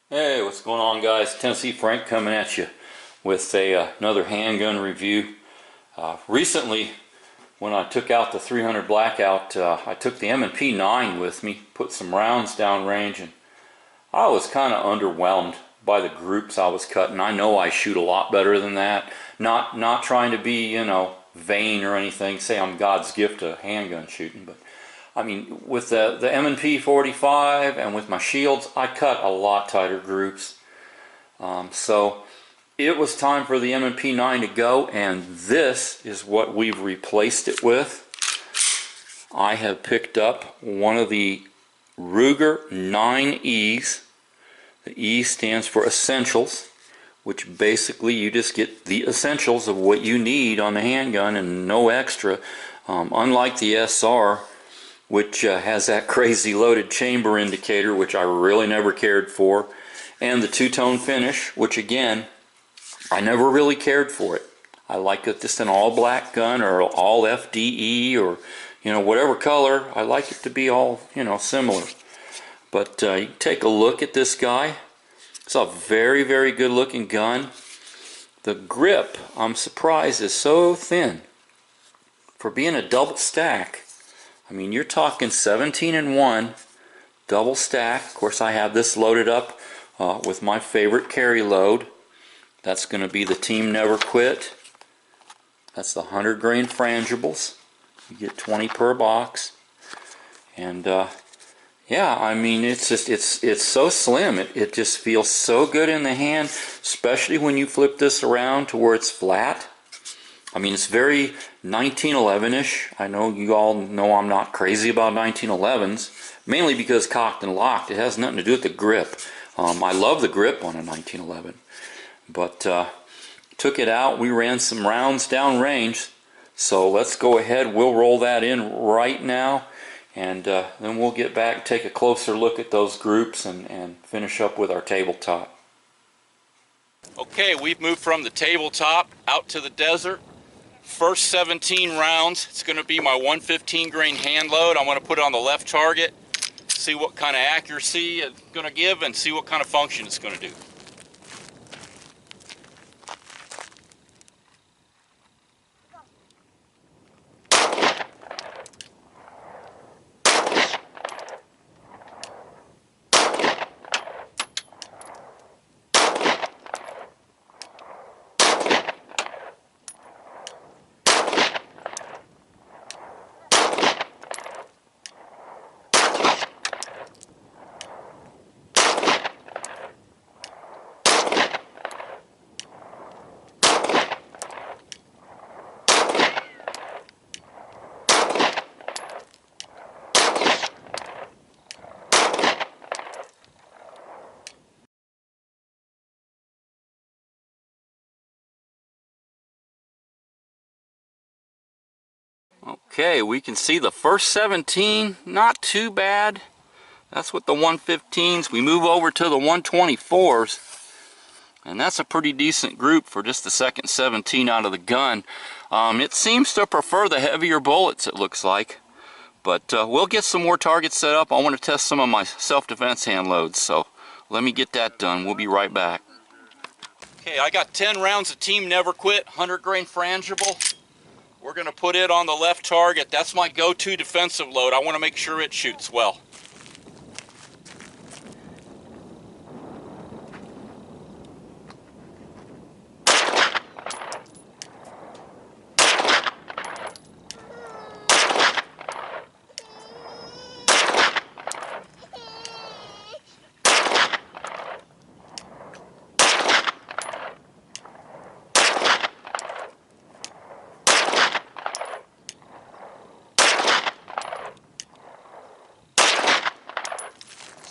Hey, what's going on, guys? Tennessee.Frank coming at you with another handgun review. Recently, when I took out the 300 Blackout, I took the M&P 9 with me, put some rounds downrange, and I was kind of underwhelmed by the groups I was cutting. I know I shoot a lot better than that. Not trying to be, you know, vain or anything, say I'm God's gift to handgun shooting, but I mean, with the M&P 45 and with my shields, I cut a lot tighter groups. So it was time for the M&P 9 to go, and this is what we've replaced it with. I have picked up one of the Ruger 9Es. The E stands for Essentials, which basically you just get the essentials of what you need on the handgun and no extra. Unlike the SR, which has that crazy loaded chamber indicator, which I really never cared for, and the two-tone finish, which again, I never really cared for it. I like it just an all-black gun or all FDE or, you know, whatever color. I like it to be all, you know, similar. But you take a look at this guy. It's a very, very good looking gun. The grip, I'm surprised, is so thin. For being a double stack, I mean, you're talking 17-in-1 double stack. Of course, I have this loaded up with my favorite carry load. That's going to be the Team Never Quit. That's the 100 grain frangibles. You get 20 per box. And yeah, I mean, it's just it's so slim. It just feels so good in the hand, especially when you flip this around to where it's flat. I mean, it's very 1911-ish. I know you all know I'm not crazy about 1911s, mainly because cocked and locked. It has nothing to do with the grip. I love the grip on a 1911, but took it out. We ran some rounds downrange, so let's go ahead. We'll roll that in right now, and then we'll get back, take a closer look at those groups, and finish up with our tabletop. Okay, we've moved from the tabletop out to the desert. First 17 rounds, it's going to be my 115 grain hand load. I'm going to put it on the left target, see what kind of accuracy it's going to give, and see what kind of function it's going to do. Okay, we can see the first 17, not too bad. That's with the 115s. We move over to the 124s, and that's a pretty decent group for just the second 17 out of the gun. It seems to prefer the heavier bullets, it looks like. But we'll get some more targets set up. I want to test some of my self-defense hand loads, so let me get that done. We'll be right back. Okay, I got 10 rounds of Team Never Quit, 100 grain frangible. We're going to put it on the left target. That's my go-to defensive load. I want to make sure it shoots well.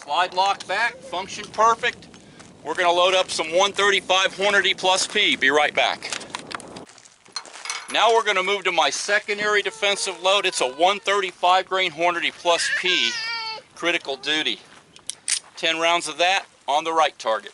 Slide lock back, function perfect. We're going to load up some 135 Hornady plus P. Be right back. Now we're going to move to my secondary defensive load. It's a 135 grain Hornady plus P, critical duty. 10 rounds of that, on the right target.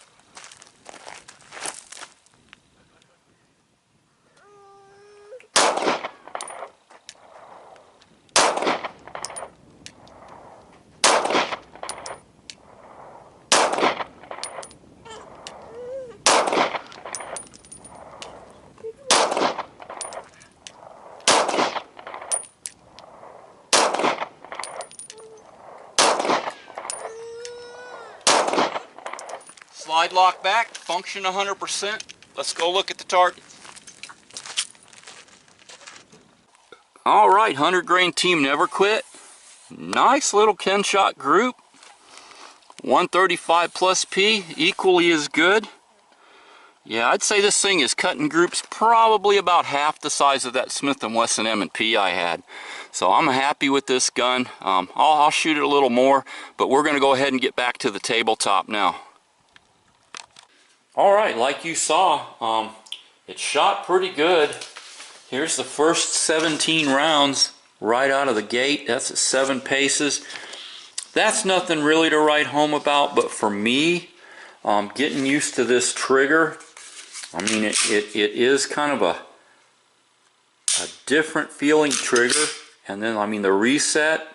Slide lock back, function 100%. Let's go look at the target. Alright, 100 grain team never quit. Nice little Ken shot group. 135 plus P, equally as good. Yeah, I'd say this thing is cutting groups probably about half the size of that Smith & Wesson M&P I had. So I'm happy with this gun. I'll shoot it a little more, but we're going to go ahead and get back to the tabletop now. Alright, like you saw, it shot pretty good. Here's the first 17 rounds right out of the gate. That's at 7 paces. That's nothing really to write home about, but for me, getting used to this trigger, I mean, it is kind of a different feeling trigger. And then, I mean, the reset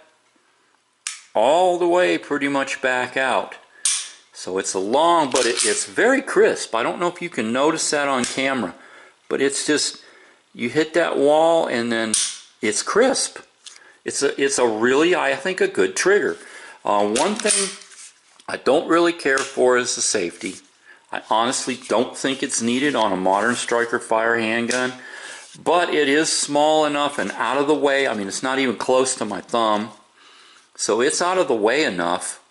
all the way pretty much back out. So it's a long, but it's very crisp. I don't know if you can notice that on camera, but it's just, you hit that wall and then it's crisp. It's a really, I think, a good trigger. One thing I don't really care for is the safety. I honestly don't think it's needed on a modern striker fire handgun, but it is small enough and out of the way. I mean, it's not even close to my thumb, so it's out of the way enough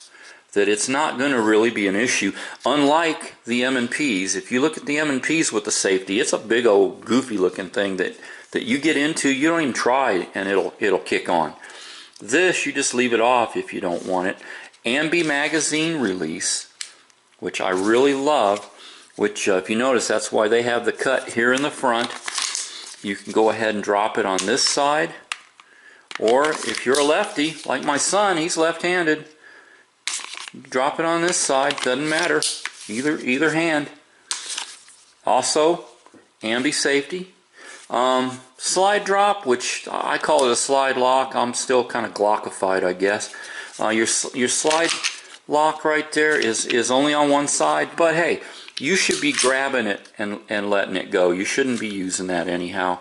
that it's not going to really be an issue. Unlike the M&Ps, if you look at the M&Ps with the safety, it's a big old goofy looking thing that you get into, you don't even try, and it'll kick on. This, you just leave it off if you don't want it. Ambi magazine release, which I really love, which if you notice, that's why they have the cut here in the front. You can go ahead and drop it on this side, or if you're a lefty, like my son, he's left-handed, drop it on this side, doesn't matter, either hand. Also, ambi safety. Slide drop, which I call it a slide lock. I'm still kind of glockified, I guess. Your slide lock right there is only on one side, but hey, you should be grabbing it and letting it go. You shouldn't be using that anyhow.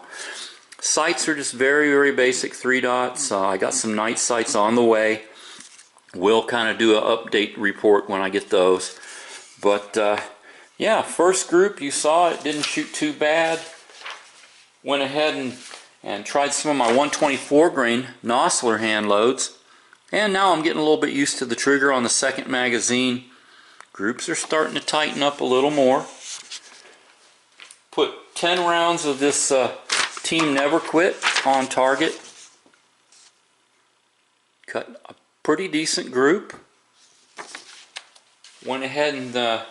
Sights are just very, very basic 3 dots. I got some night sights on the way. We'll kind of do an update report when I get those. But yeah, first group, you saw it didn't shoot too bad. Went ahead and tried some of my 124 grain Nosler hand loads. And now I'm getting a little bit used to the trigger on the second magazine. Groups are starting to tighten up a little more. Put 10 rounds of this Team Never Quit on target. Cut a pretty decent group. Went ahead and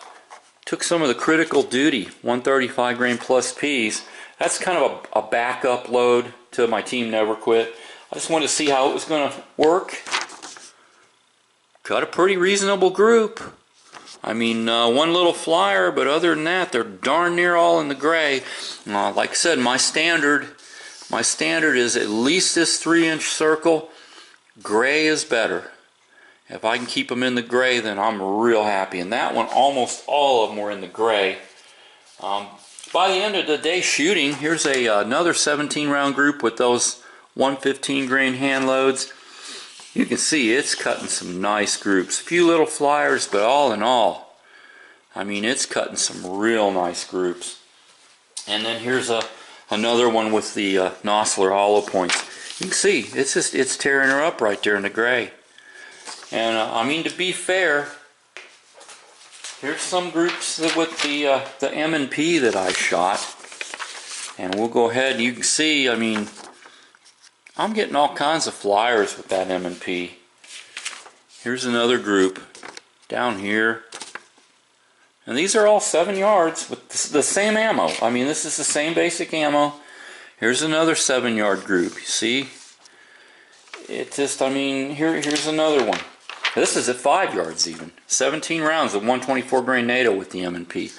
took some of the Critical Duty 135 grain plus Ps. That's kind of a backup load to my Team Never Quit. I just wanted to see how it was going to work. Got a pretty reasonable group. I mean, one little flyer, but other than that, they're darn near all in the gray. Like I said, my standard is at least this 3-inch circle. Gray is better. If I can keep them in the gray, then I'm real happy. And that one, almost all of them were in the gray. By the end of the day shooting, here's another 17 round group with those 115 grain hand loads. You can see it's cutting some nice groups. A few little flyers, but all in all, I mean, it's cutting some real nice groups. And then here's another one with the Nosler hollow points. You can see it's tearing her up right there in the gray. And I mean, to be fair, here's some groups with the M&P that I shot. And we'll go ahead, you can see, I mean, I'm getting all kinds of flyers with that M&P. Here's another group down here. And these are all 7 yards with the same ammo. I mean, this is the same basic ammo. Here's another 7-yard group. You see? It just, I mean, here's another one. This is at 5 yards even. 17 rounds of 124 grain NATO with the M&P.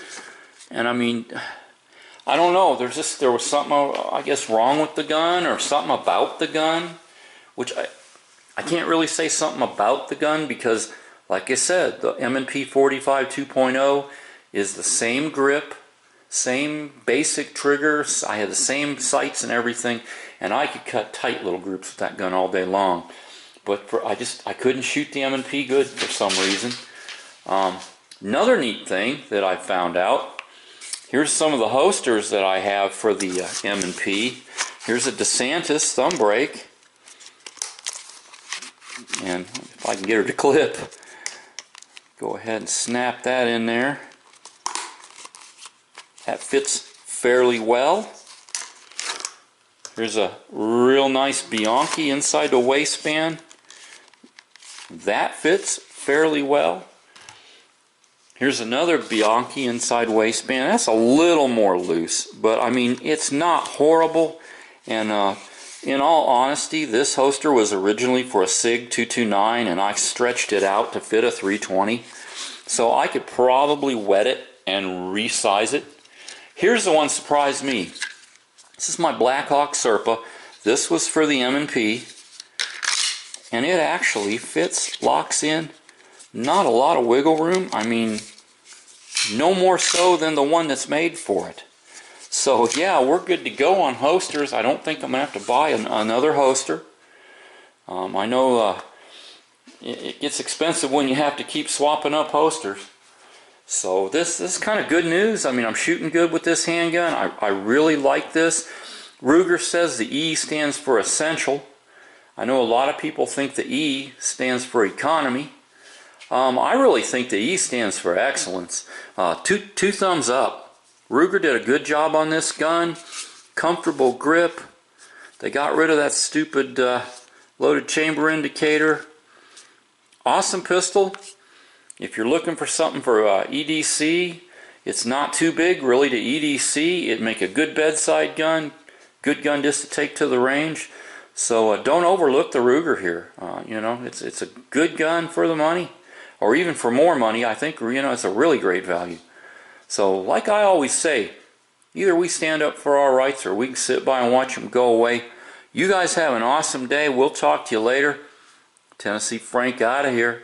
And I mean, I don't know, there was something, I guess, wrong with the gun, or something about the gun, which I can't really say something about the gun, because, like I said, the M&P 45 2.0 is the same grip, same basic triggers. I had the same sights and everything, and I could cut tight little groups with that gun all day long. But I couldn't shoot the M&P good for some reason. Another neat thing that I found out, here's some of the holsters that I have for the M&P. Here's a DeSantis thumb brake, and if I can get her to clip, go ahead and snap that in there. That fits fairly well. There's a real nice Bianchi inside the waistband. That fits fairly well. Here's another Bianchi inside waistband. That's a little more loose, but I mean, it's not horrible. And in all honesty, this holster was originally for a SIG 229, and I stretched it out to fit a 320. So I could probably wet it and resize it. Here's the one that surprised me. This is my Blackhawk Serpa. This was for the M&P, and it actually fits, locks in. Not a lot of wiggle room. I mean, no more so than the one that's made for it. So yeah, we're good to go on holsters. I don't think I'm going to have to buy another holster. I know it gets expensive when you have to keep swapping up holsters. So this is kind of good news. I mean, I'm shooting good with this handgun. I really like this. Ruger says the E stands for essential. I know a lot of people think the E stands for economy. I really think the E stands for excellence. Two thumbs up. Ruger did a good job on this gun. Comfortable grip. They got rid of that stupid loaded chamber indicator. Awesome pistol. If you're looking for something for EDC, it's not too big really to EDC. It'd make a good bedside gun. Good gun just to take to the range. So don't overlook the Ruger here. You know, it's a good gun for the money, or even for more money. I think, you know, it's a really great value. So like I always say, either we stand up for our rights, or we can sit by and watch them go away. You guys have an awesome day. We'll talk to you later. Tennessee Frank out of here.